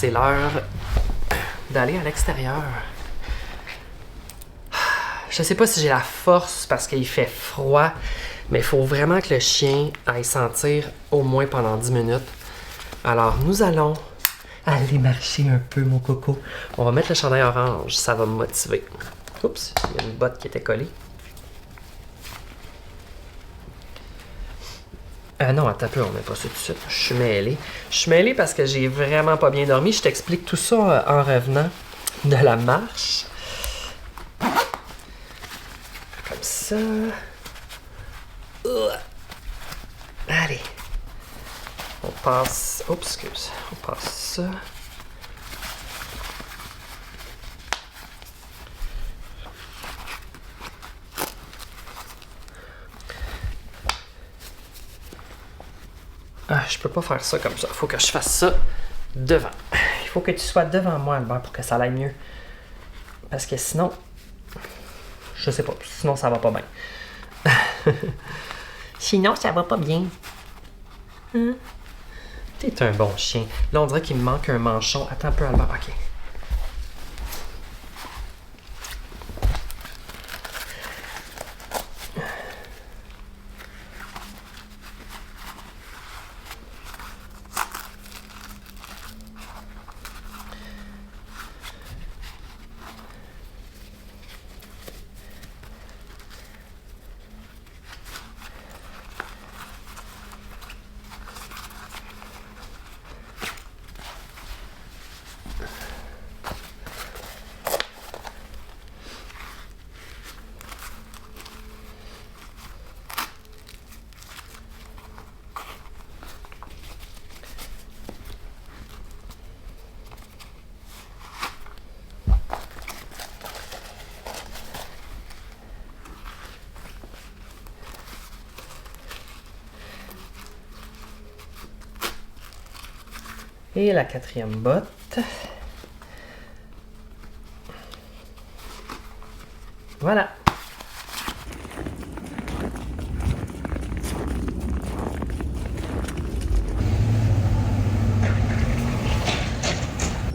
c'est l'heure d'aller à l'extérieur. Je sais pas si j'ai la force parce qu'il fait froid, mais il faut vraiment que le chien aille sentir au moins pendant 10 minutes. Alors, nous allons aller marcher un peu, mon coco. On va mettre le chandail orange, ça va me motiver. Oups, il y a une botte qui était collée. Non, attends un peu, on met pas ça tout de suite. Je suis mêlé. Je suis mêlé parce que j'ai vraiment pas bien dormi. Je t'explique tout ça en revenant de la marche. Comme ça. Allez. On passe... Oups, excuse. On passe ça. Ah, je peux pas faire ça comme ça. Il faut que je fasse ça devant. Il faut que tu sois devant moi, Albert, pour que ça aille mieux. Parce que sinon... Je sais pas. Sinon, ça va pas bien. Sinon, ça va pas bien. Hein? T'es un bon chien. Là, on dirait qu'il me manque un manchon. Attends un peu, Albert. OK. Et la quatrième botte. Voilà.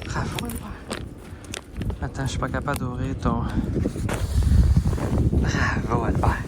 Bravo, Albert. Attends, je suis pas capable d'ouvrir ton... Bravo, Albert.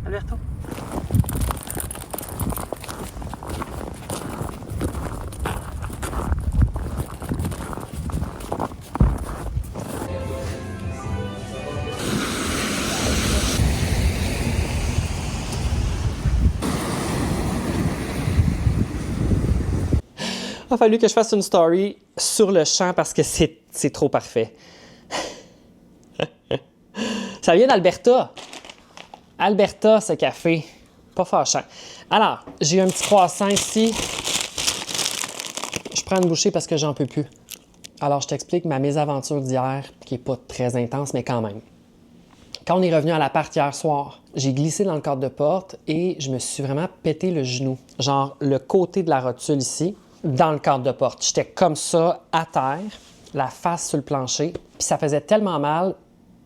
Alberto. Il a fallu que je fasse une story sur le champ parce que c'est trop parfait. Ça vient d'Alberta. Alberta, ce café. Pas fâchant. Alors, j'ai un petit croissant ici. Je prends une bouchée parce que j'en peux plus. Alors, je t'explique ma mésaventure d'hier, qui n'est pas très intense, mais quand même. Quand on est revenu à l'appart hier soir, j'ai glissé dans le cadre de porte et je me suis vraiment pété le genou. Genre, le côté de la rotule ici, dans le cadre de porte. J'étais comme ça, à terre, la face sur le plancher. Puis ça faisait tellement mal,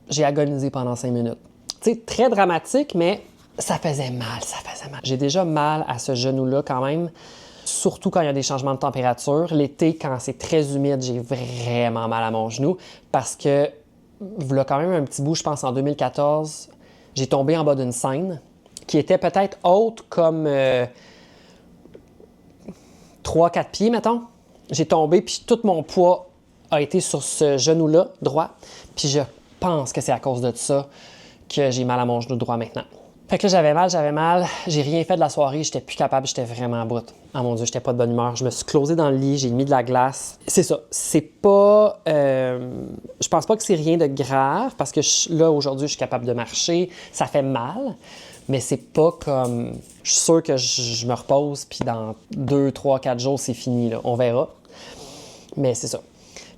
j'ai agonisé pendant 5 minutes. Tu sais, très dramatique, mais ça faisait mal, ça faisait mal. J'ai déjà mal à ce genou-là quand même, surtout quand il y a des changements de température. L'été, quand c'est très humide, j'ai vraiment mal à mon genou parce que, voilà quand même un petit bout, je pense en 2014, j'ai tombé en bas d'une scène qui était peut-être haute comme 3-4 pieds, mettons. J'ai tombé, puis tout mon poids a été sur ce genou-là, droit. Puis je pense que c'est à cause de ça que j'ai mal à mon genou droit maintenant. Fait que là, j'avais mal. J'ai rien fait de la soirée. J'étais plus capable. J'étais vraiment à bout. Ah mon Dieu, j'étais pas de bonne humeur. Je me suis closé dans le lit. J'ai mis de la glace. C'est ça. C'est pas... je pense pas que c'est rien de grave parce que là, aujourd'hui, je suis capable de marcher. Ça fait mal. Mais c'est pas comme... Je suis sûr que je me repose puis dans 2, 3, 4 jours, c'est fini, là. On verra. Mais c'est ça.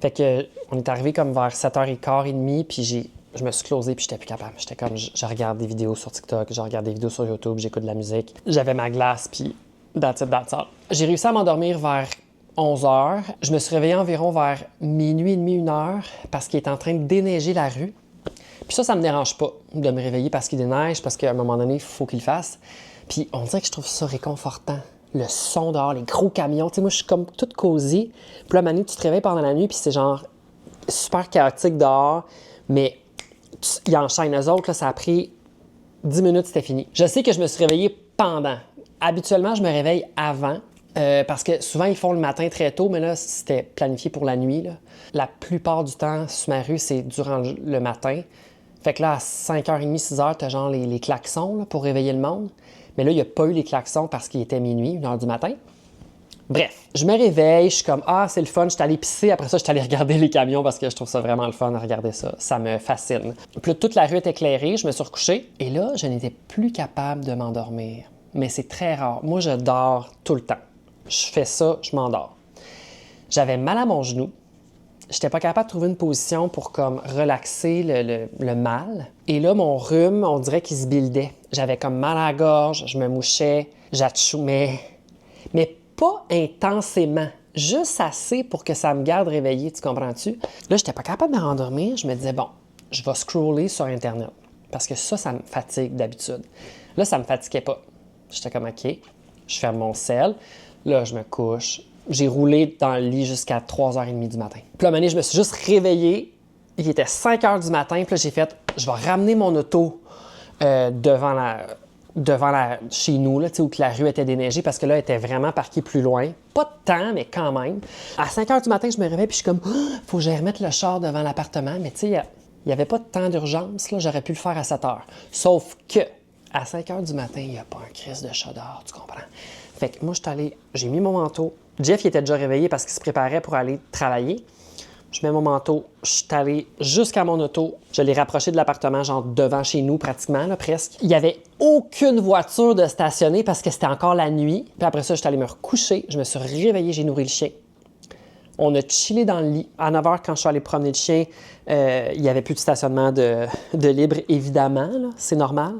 Fait que on est arrivé comme vers 7h15, puis je me suis closé, puis j'étais plus capable. J'étais comme, je regarde des vidéos sur TikTok, je regarde des vidéos sur YouTube, j'écoute de la musique. J'avais ma glace, puis that's it, that's all. J'ai réussi à m'endormir vers 11h. Je me suis réveillé environ vers minuit et demi, 1h, parce qu'il est en train de déneiger la rue. Puis ça me dérange pas de me réveiller parce qu'il déneige, parce qu'à un moment donné, il faut qu'il le fasse. Puis on dirait que je trouve ça réconfortant. Le son dehors, les gros camions. Tu sais, moi, je suis comme toute cosy. Puis là, Manu, tu te réveilles pendant la nuit, puis c'est genre super chaotique dehors. Mais ils enchaînent. Eux autres, là, ça a pris 10 minutes, c'était fini. Je sais que je me suis réveillé pendant. Habituellement, je me réveille avant. Parce que souvent, ils font le matin très tôt, mais là, c'était planifié pour la nuit, là. La plupart du temps, sur ma rue, c'est durant le matin. Fait que là, à 5h30, 6h, t'as genre les klaxons là, pour réveiller le monde. Mais là, il n'y a pas eu les klaxons parce qu'il était minuit, 1h du matin. Bref, je me réveille, je suis comme « Ah, c'est le fun, je suis allé pisser. » Après ça, je suis allé regarder les camions parce que je trouve ça vraiment le fun de regarder ça. Ça me fascine. Puis là, toute la rue est éclairée, je me suis recouché. Et là, je n'étais plus capable de m'endormir. Mais c'est très rare. Moi, je dors tout le temps. Je fais ça, je m'endors. J'avais mal à mon genou. J'étais pas capable de trouver une position pour comme relaxer le mal. Et là, mon rhume, on dirait qu'il se buildait. J'avais comme mal à la gorge, je me mouchais, j'atchoumais. Mais pas intensément. Juste assez pour que ça me garde réveillée, tu comprends-tu? Là, j'étais pas capable de me rendormir. Je me disais, bon, je vais scroller sur Internet. Parce que ça me fatigue d'habitude. Là, ça me fatiguait pas. J'étais comme, OK, je ferme mon sel. Là, je me couche. J'ai roulé dans le lit jusqu'à 3h30 du matin. Puis là, à un moment donné, je me suis juste réveillé. Il était 5h du matin. Puis là, j'ai fait, je vais ramener mon auto chez nous, là, où que la rue était déneigée, parce que là, elle était vraiment parquée plus loin. Pas de temps, mais quand même. À 5h du matin, je me réveille, puis je suis comme, faut que j'aille remettre le char devant l'appartement. Mais tu sais, il n'y avait pas de temps d'urgence. Là, j'aurais pu le faire à 7h. Sauf que, à 5h du matin, il n'y a pas un crise de chat dehors, tu comprends? Fait que moi, j'ai mis mon manteau. Jeff, il était déjà réveillé parce qu'il se préparait pour aller travailler. Je mets mon manteau, je suis allé jusqu'à mon auto. Je l'ai rapproché de l'appartement, genre devant chez nous pratiquement, là, presque. Il n'y avait aucune voiture de stationner parce que c'était encore la nuit. Puis après ça, je suis allé me recoucher. Je me suis réveillé, j'ai nourri le chien. On a chillé dans le lit. À 9h, quand je suis allé promener le chien, il n'y avait plus de stationnement de libre, évidemment. Là. C'est normal.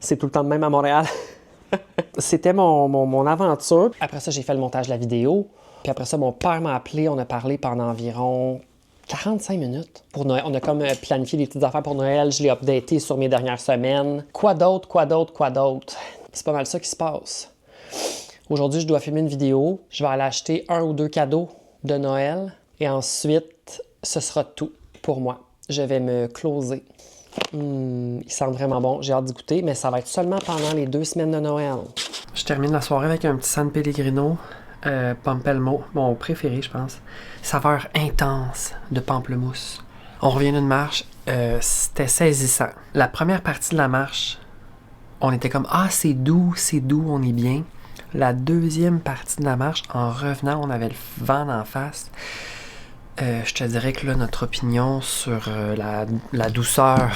C'est tout le temps de même à Montréal. C'était mon aventure. Après ça, j'ai fait le montage de la vidéo. Puis après ça, mon père m'a appelé. On a parlé pendant environ 45 minutes pour Noël. On a comme planifié des petites affaires pour Noël. Je l'ai updaté sur mes dernières semaines. Quoi d'autre? C'est pas mal ça qui se passe. Aujourd'hui, je dois filmer une vidéo. Je vais aller acheter 1 ou 2 cadeaux de Noël. Et ensuite, ce sera tout pour moi. Je vais me closer. Il sent vraiment bon, j'ai hâte d'y goûter, mais ça va être seulement pendant les 2 semaines de Noël. Je termine la soirée avec un petit San Pellegrino, Pampelmo, mon préféré, je pense. Saveur intense de pamplemousse. On revient d'une marche, c'était saisissant. La première partie de la marche, on était comme « Ah, c'est doux, on est bien ». La deuxième partie de la marche, en revenant, on avait le vent d'en face. Je te dirais que là, notre opinion sur la douceur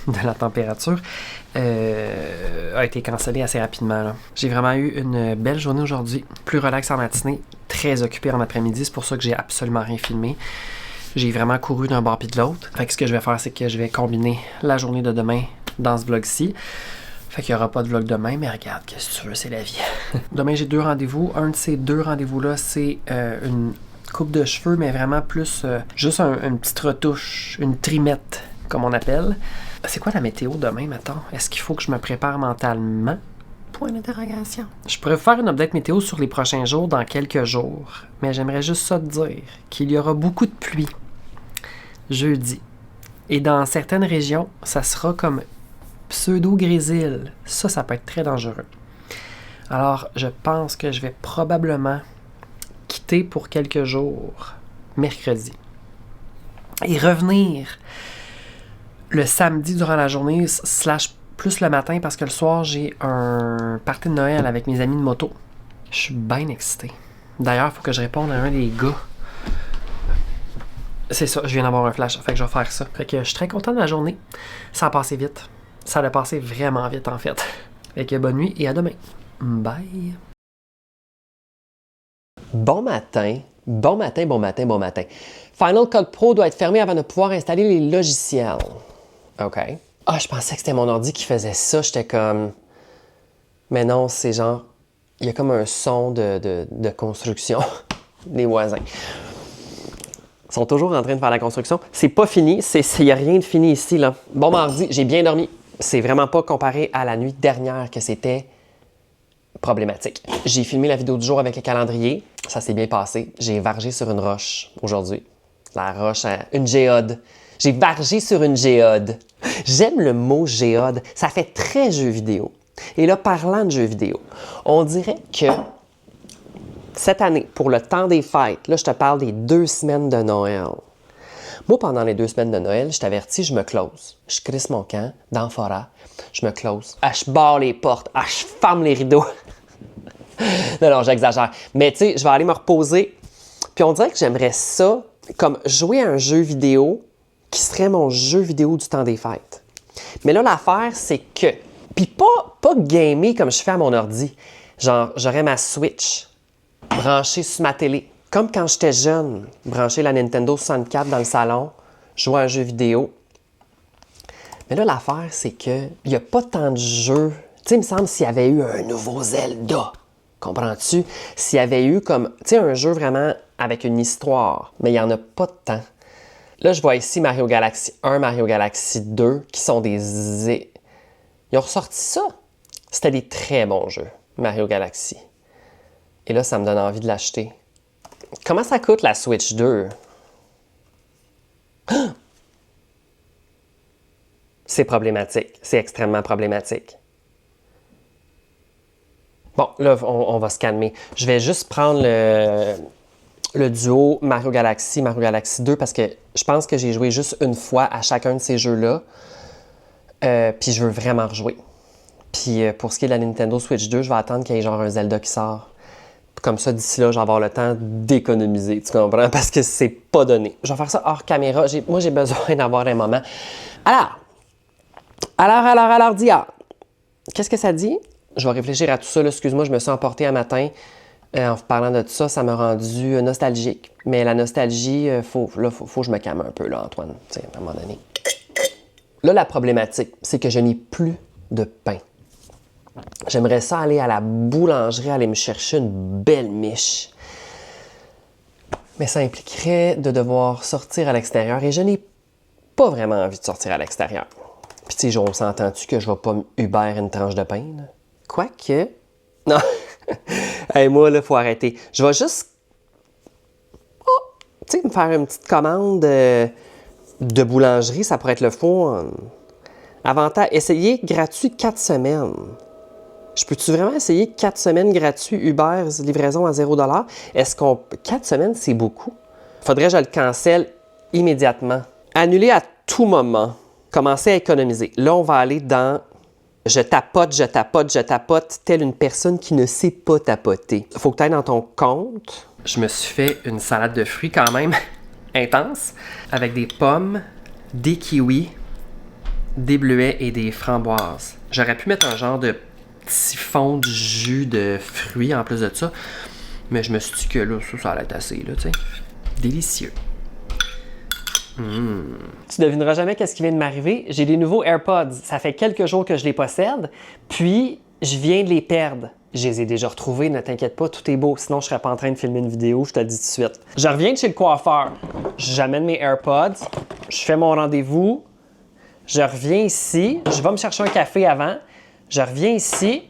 de la température a été cancellée assez rapidement. Là. J'ai vraiment eu une belle journée aujourd'hui, plus relax en matinée, très occupé en après-midi, c'est pour ça que j'ai absolument rien filmé. J'ai vraiment couru d'un bord puis de l'autre. Fait que ce que je vais faire, c'est que je vais combiner la journée de demain dans ce vlog-ci. Fait qu'il n'y aura pas de vlog demain, mais regarde, qu'est-ce que tu veux, c'est la vie. Demain, j'ai 2 rendez-vous. Un de ces 2 rendez-vous-là, c'est une coupe de cheveux, mais vraiment plus juste une petite retouche, une trimette, comme on appelle. C'est quoi la météo demain, mettons? Est-ce qu'il faut que je me prépare mentalement? Point d'interrogation. Je pourrais vous faire une update météo sur les prochains jours dans quelques jours, mais j'aimerais juste ça te dire qu'il y aura beaucoup de pluie jeudi. Et dans certaines régions, ça sera comme pseudo-grésil. Ça peut être très dangereux. Alors, je pense que je vais probablement quitter pour quelques jours, mercredi, et revenir le samedi durant la journée, / plus le matin, parce que le soir, j'ai un party de Noël avec mes amis de moto. Je suis bien excité. D'ailleurs, il faut que je réponde à un des gars. C'est ça, je viens d'avoir un flash, fait que je vais faire ça. Fait que je suis très content de la journée. Ça a passé vite. Ça a passé vraiment vite, en fait. Fait que bonne nuit et à demain. Bye! Bon matin! Bon matin, bon matin, bon matin. Final Cut Pro doit être fermé avant de pouvoir installer les logiciels. OK. Ah, je pensais que c'était mon ordi qui faisait ça. J'étais comme... Mais non, c'est genre... Il y a comme un son de construction. Les voisins. Ils sont toujours en train de faire la construction. C'est pas fini. Il n'y a rien de fini ici, là. Bon mardi, j'ai bien dormi. C'est vraiment pas comparé à la nuit dernière que c'était problématique. J'ai filmé la vidéo du jour avec le calendrier. Ça s'est bien passé. J'ai vargé sur une roche aujourd'hui. La roche, une géode. J'ai vargé sur une géode. J'aime le mot géode. Ça fait très jeu vidéo. Et là, parlant de jeux vidéo, on dirait que cette année, pour le temps des fêtes, là, je te parle des 2 semaines de Noël. Moi, pendant les 2 semaines de Noël, je t'avertis, je me close. Je crisse mon camp dans la forêt. Je me close. Je barre les portes. Je ferme les rideaux. Non, j'exagère. Mais tu sais, je vais aller me reposer. Puis on dirait que j'aimerais ça comme jouer à un jeu vidéo qui serait mon jeu vidéo du temps des fêtes. Mais là, l'affaire, c'est que... Puis pas gamer comme je fais à mon ordi. Genre, j'aurais ma Switch branchée sur ma télé. Comme quand j'étais jeune, brancher la Nintendo 64 dans le salon, jouer à un jeu vidéo. Mais là, l'affaire, c'est qu'il n'y a pas tant de jeux. Tu sais, il me semble s'il y avait eu un nouveau Zelda, comprends-tu? S'il y avait eu comme, tu sais, un jeu vraiment avec une histoire, mais il n'y en a pas de tant. Là, je vois ici Mario Galaxy 1, Mario Galaxy 2, qui sont des... Ils ont ressorti ça. C'était des très bons jeux, Mario Galaxy. Et là, ça me donne envie de l'acheter. Comment ça coûte la Switch 2? C'est problématique. C'est extrêmement problématique. Bon, là, on va se calmer. Je vais juste prendre le duo Mario Galaxy 2 parce que je pense que j'ai joué juste une fois à chacun de ces jeux-là. Puis je veux vraiment rejouer. Puis pour ce qui est de la Nintendo Switch 2, je vais attendre qu'il y ait genre un Zelda qui sort. Comme ça, d'ici là, je vais avoir le temps d'économiser, tu comprends? Parce que c'est pas donné. Je vais faire ça hors caméra. Moi, j'ai besoin d'avoir un moment. Alors, Dia. Qu'est-ce que ça dit? Je vais réfléchir à tout ça. Là. Excuse-moi, je me suis emporté un matin. En parlant de tout ça, ça m'a rendu nostalgique. Mais la nostalgie, faut que je me calme un peu, là, Antoine. Tu sais, à un moment donné. Là, la problématique, c'est que je n'ai plus de pain. J'aimerais ça aller à la boulangerie, aller me chercher une belle miche. Mais ça impliquerait de devoir sortir à l'extérieur et je n'ai pas vraiment envie de sortir à l'extérieur. Puis tu sais, on s'entend-tu que je vais pas Uber une tranche de pain? Là? Quoique... Non! Hey, moi, là, faut arrêter. Je vais juste... tu sais, me faire une petite commande de boulangerie, ça pourrait être le fun. Avantage, essayer gratuit 4 semaines. Je peux-tu vraiment essayer 4 semaines gratuits Uber, livraison à 0$? Est-ce qu'on... 4 semaines, c'est beaucoup. Faudrait que je le cancelle immédiatement. Annuler à tout moment. Commencer à économiser. Là, on va aller dans... Je tapote, telle une personne qui ne sait pas tapoter. Il faut que tu ailles dans ton compte. Je me suis fait une salade de fruits quand même intense, avec des pommes, des kiwis, des bleuets et des framboises. J'aurais pu mettre un genre de petit fond de jus de fruits en plus de ça, mais je me suis dit que là, ça allait être assez, là, tu sais. Délicieux. Tu devineras jamais qu'est-ce qui vient de m'arriver. J'ai des nouveaux AirPods. Ça fait quelques jours que je les possède, puis je viens de les perdre. Je les ai déjà retrouvés, ne t'inquiète pas, tout est beau. Sinon, je serais pas en train de filmer une vidéo, je te le dis tout de suite. Je reviens de chez le coiffeur. J'amène mes AirPods, je fais mon rendez-vous, je reviens ici, je vais me chercher un café avant, je reviens ici,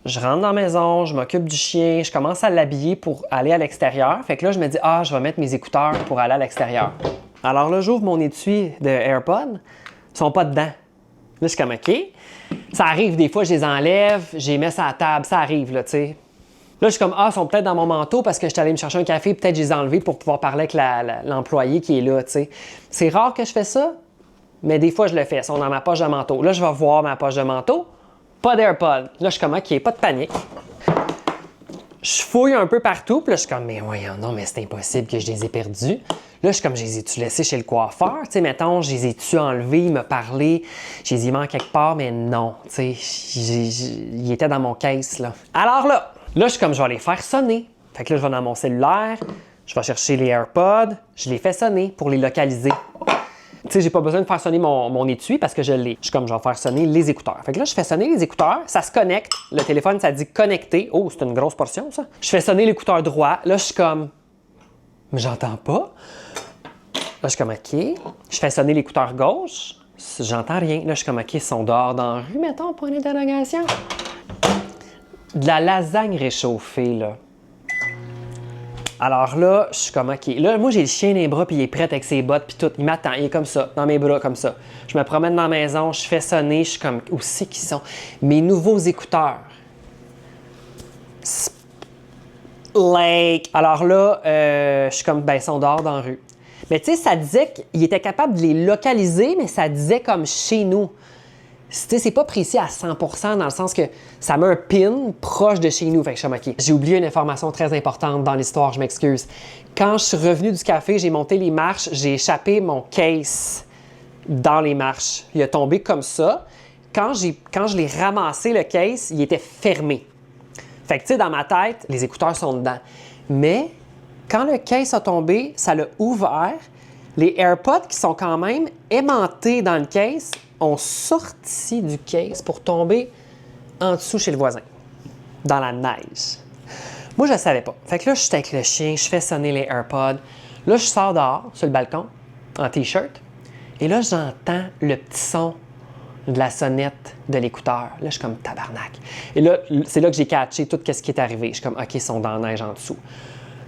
je rentre dans la maison, je m'occupe du chien, je commence à l'habiller pour aller à l'extérieur. Fait que là, je me dis, je vais mettre mes écouteurs pour aller à l'extérieur. Alors là, j'ouvre mon étui de AirPods, ils sont pas dedans. Là, je suis comme, OK. Ça arrive, des fois, je les enlève, je les mets sur la table, ça arrive, là, tu sais. Là, je suis comme, ils sont peut-être dans mon manteau parce que je suis allé me chercher un café, peut-être je les ai enlevés pour pouvoir parler avec l'employé qui est là, tu sais. C'est rare que je fais ça, mais des fois, je le fais. Ils sont dans ma poche de manteau. Là, je vais voir ma poche de manteau, pas d'AirPods. Là, je suis comme, OK, pas de panique. Je fouille un peu partout, puis là, je suis comme, mais voyons, non, mais c'est impossible que je les ai perdus. Là, je suis comme, je les ai-tu laissés chez le coiffeur? Tu sais, mettons, je les ai-tu enlevés, il m'a parlé, je les ai mis en quelque part, mais non, tu sais, il était dans mon caisse, là. Alors là, je suis comme, je vais les faire sonner. Fait que là, je vais dans mon cellulaire, Je vais chercher les AirPods, je les fais sonner pour les localiser. Tu sais, j'ai pas besoin de faire sonner mon étui parce que je l'ai. Je suis comme, je vais faire sonner les écouteurs. Fait que là, je fais sonner les écouteurs, ça se connecte. Le téléphone, ça dit connecté. Oh, c'est une grosse portion, ça. Je fais sonner l'écouteur droit. Là, je suis comme, mais j'entends pas. Là, je suis comme, OK. Je fais sonner l'écouteur gauche. J'entends rien. Là, je suis comme, OK, ils sont dehors dans la rue, mettons, point d'interrogation. De la lasagne réchauffée, là. Alors là, je suis comme, OK. Là, moi, j'ai le chien dans les bras, puis il est prêt avec ses bottes, puis tout. Il m'attend, il est comme ça, dans mes bras, comme ça. Je me promène dans la maison, je fais sonner, je suis comme, où c'est qu'ils sont? Mes nouveaux écouteurs. Alors là, je suis comme, ben, ils sont dehors dans la rue. Mais tu sais, ça disait qu'il était capable de les localiser, mais ça disait comme chez nous. C'est pas précis à 100% dans le sens que ça met un pin proche de chez nous. Fait que je suis OK. J'ai oublié une information très importante dans l'histoire, je m'excuse. Quand je suis revenu du café, j'ai monté les marches, j'ai échappé mon case dans les marches. Il a tombé comme ça. Quand je l'ai ramassé, le case, il était fermé. Fait que tu sais, dans ma tête, les écouteurs sont dedans. Mais quand le case a tombé, ça l'a ouvert. Les AirPods qui sont quand même aimantés dans le case ont sorti du case pour tomber en dessous chez le voisin, dans la neige. Moi, je ne savais pas. Fait que là, je suis avec le chien, je fais sonner les AirPods. Là, je sors dehors, sur le balcon, en T-shirt. Et là, j'entends le petit son de la sonnette de l'écouteur. Là, je suis comme tabarnak. Et là, c'est là que j'ai catché tout ce qui est arrivé. Je suis comme, OK, ils sont dans la neige en dessous.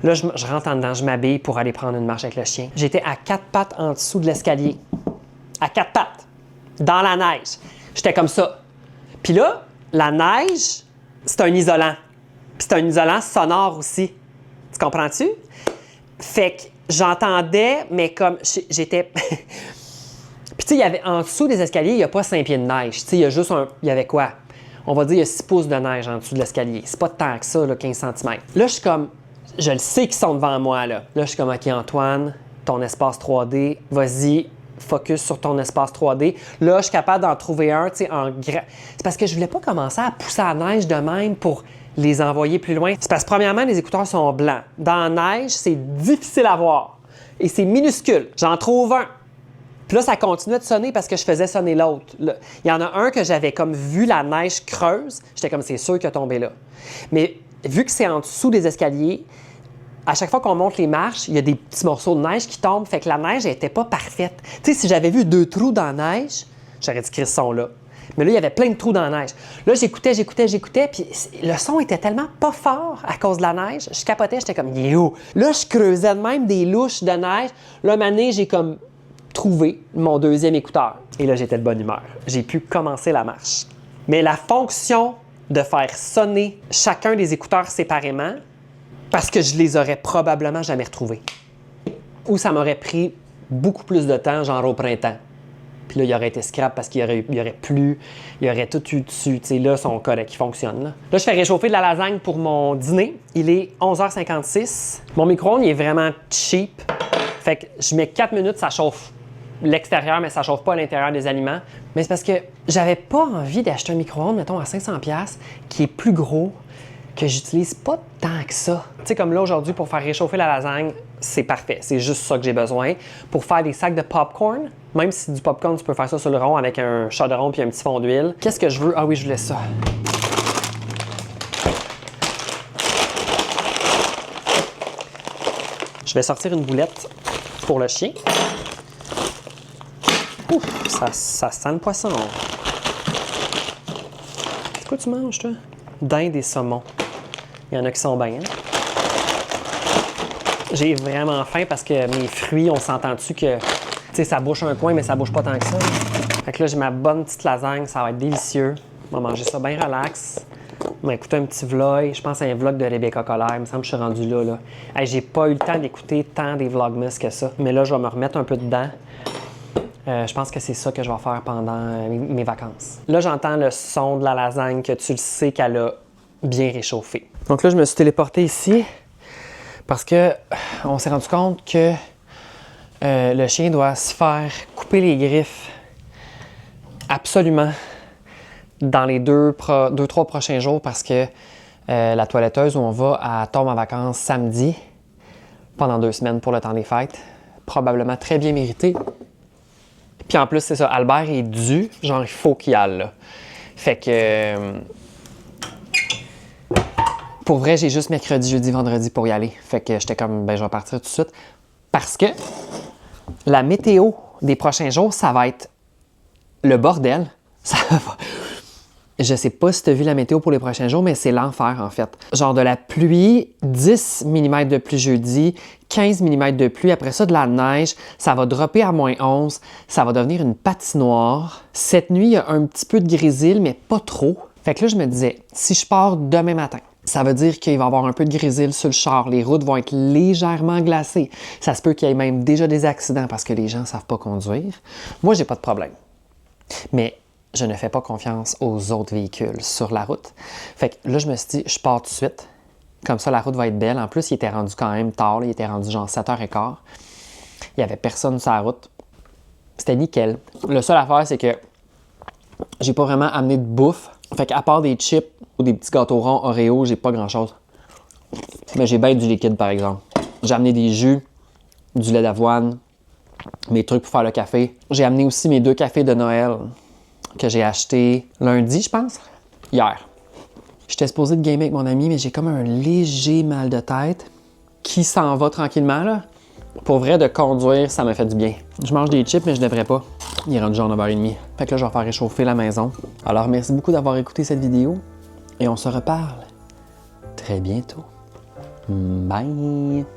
Là, je rentre en dedans, je m'habille pour aller prendre une marche avec le chien. J'étais à 4 pattes en dessous de l'escalier. À 4 pattes. Dans la neige. J'étais comme ça. Puis là, la neige, c'est un isolant. Puis c'est un isolant sonore aussi. Tu comprends-tu? Fait que j'entendais, mais comme j'étais... Puis tu sais, il y avait en dessous des escaliers, il n'y a pas 5 pieds de neige. Tu sais, il y a juste un... Il y avait quoi? On va dire, il y a 6 pouces de neige en dessous de l'escalier. C'est pas tant que ça, là, 15 cm. Là, je suis comme... Je le sais qu'ils sont devant moi, là. Là, je suis comme, OK, Antoine, ton espace 3D, vas-y, focus sur ton espace 3D. Là, je suis capable d'en trouver un, tu sais, en grand. C'est parce que je voulais pas commencer à pousser la neige de même pour les envoyer plus loin. C'est parce que, premièrement, les écouteurs sont blancs. Dans la neige, c'est difficile à voir. Et c'est minuscule. J'en trouve un. Puis là, ça continuait de sonner parce que je faisais sonner l'autre. Il y en a un que j'avais comme vu la neige creuse. J'étais comme, c'est sûr qu'il a tombé là. Mais vu que c'est en dessous des escaliers, à chaque fois qu'on monte les marches, il y a des petits morceaux de neige qui tombent, fait que la neige n'était pas parfaite. Tu sais, si j'avais vu 2 trous dans la neige, j'aurais dit que ce son-là. Mais là, il y avait plein de trous dans la neige. Là, j'écoutais, puis le son était tellement pas fort à cause de la neige. Je capotais, j'étais comme, yo! Là, je creusais de même des louches de neige. Là, un moment donné, j'ai comme trouvé mon deuxième écouteur. Et là, j'étais de bonne humeur. J'ai pu commencer la marche. Mais la fonction de faire sonner chacun des écouteurs séparément, parce que je les aurais probablement jamais retrouvés. Ou ça m'aurait pris beaucoup plus de temps, genre au printemps. Puis là, il aurait été scrap parce qu'il y aurait plu, il y aurait tout eu dessus. Tu sais, là, son codec qui fonctionne. Là, je fais réchauffer de la lasagne pour mon dîner. Il est 11h56. Mon micro-ondes, il est vraiment cheap. Fait que je mets 4 minutes, ça chauffe l'extérieur, mais ça chauffe pas l'intérieur des aliments. Mais c'est parce que j'avais pas envie d'acheter un micro-ondes, mettons, à 500$, qui est plus gros, que j'utilise pas tant que ça. Tu sais, comme là, aujourd'hui, pour faire réchauffer la lasagne, c'est parfait. C'est juste ça que j'ai besoin. Pour faire des sacs de popcorn, même si du popcorn, tu peux faire ça sur le rond avec un chaudron puis un petit fond d'huile. Qu'est-ce que je veux? Ah oui, je voulais ça. Je vais sortir une boulette pour le chien. Ouf, ça sent le poisson. C'est quoi tu manges, toi? Dinde et saumon. Il y en a qui sont bien. Hein? J'ai vraiment faim parce que mes fruits, on s'entend dessus que ça bouche un coin, mais ça bouge pas tant que ça. Fait que là, j'ai ma bonne petite lasagne, ça va être délicieux. On va manger ça bien relax. On va écouter un petit vlog. Je pense à un vlog de Rebecca Colère. Il me semble que je suis rendu là. Hey, j'ai pas eu le temps d'écouter tant des vlogmas que ça. Mais là, je vais me remettre un peu dedans. Je pense que c'est ça que je vais faire pendant mes vacances. Là, j'entends le son de la lasagne que tu le sais qu'elle a bien réchauffé. Donc là, je me suis téléporté ici parce que on s'est rendu compte que le chien doit se faire couper les griffes absolument dans les 2-3 prochains jours parce que la toiletteuse où on va, elle tombe en vacances samedi. pendant 2 semaines pour le temps des fêtes. Probablement très bien mérité. Puis en plus, c'est ça, Albert est dû, genre il faut qu'il aille là. Fait que... pour vrai, j'ai juste mercredi, jeudi, vendredi pour y aller. Fait que j'étais comme, ben je vais partir tout de suite. Parce que la météo des prochains jours, ça va être le bordel. Ça va... Je sais pas si tu as vu la météo pour les prochains jours, mais c'est l'enfer en fait. Genre de la pluie, 10 mm de pluie jeudi, 15 mm de pluie, après ça de la neige, ça va dropper à -11, ça va devenir une patinoire. Cette nuit, il y a un petit peu de grésil, mais pas trop. Fait que là, je me disais, si je pars demain matin, ça veut dire qu'il va y avoir un peu de grésil sur le char, les routes vont être légèrement glacées. Ça se peut qu'il y ait même déjà des accidents parce que les gens ne savent pas conduire. Moi, j'ai pas de problème. Mais je ne fais pas confiance aux autres véhicules sur la route. Fait que là, je me suis dit, je pars tout de suite. Comme ça, la route va être belle. En plus, il était rendu quand même tard. Là. Il était rendu genre 7h15. Il n'y avait personne sur la route. C'était nickel. Le seul affaire, c'est que j'ai pas vraiment amené de bouffe. Fait qu'à part des chips ou des petits gâteaux ronds Oreo, j'ai pas grand-chose. Mais j'ai bien du liquide, par exemple. J'ai amené des jus, du lait d'avoine, mes trucs pour faire le café. J'ai amené aussi mes 2 cafés de Noël que j'ai acheté lundi, je pense, hier. J'étais supposé de gamer avec mon ami, mais j'ai comme un léger mal de tête qui s'en va tranquillement, là. Pour vrai, de conduire, ça me fait du bien. Je mange des chips, mais je devrais pas. Il est rendu genre 9h30. Fait que là, je vais faire réchauffer la maison. Alors, merci beaucoup d'avoir écouté cette vidéo et on se reparle très bientôt. Bye!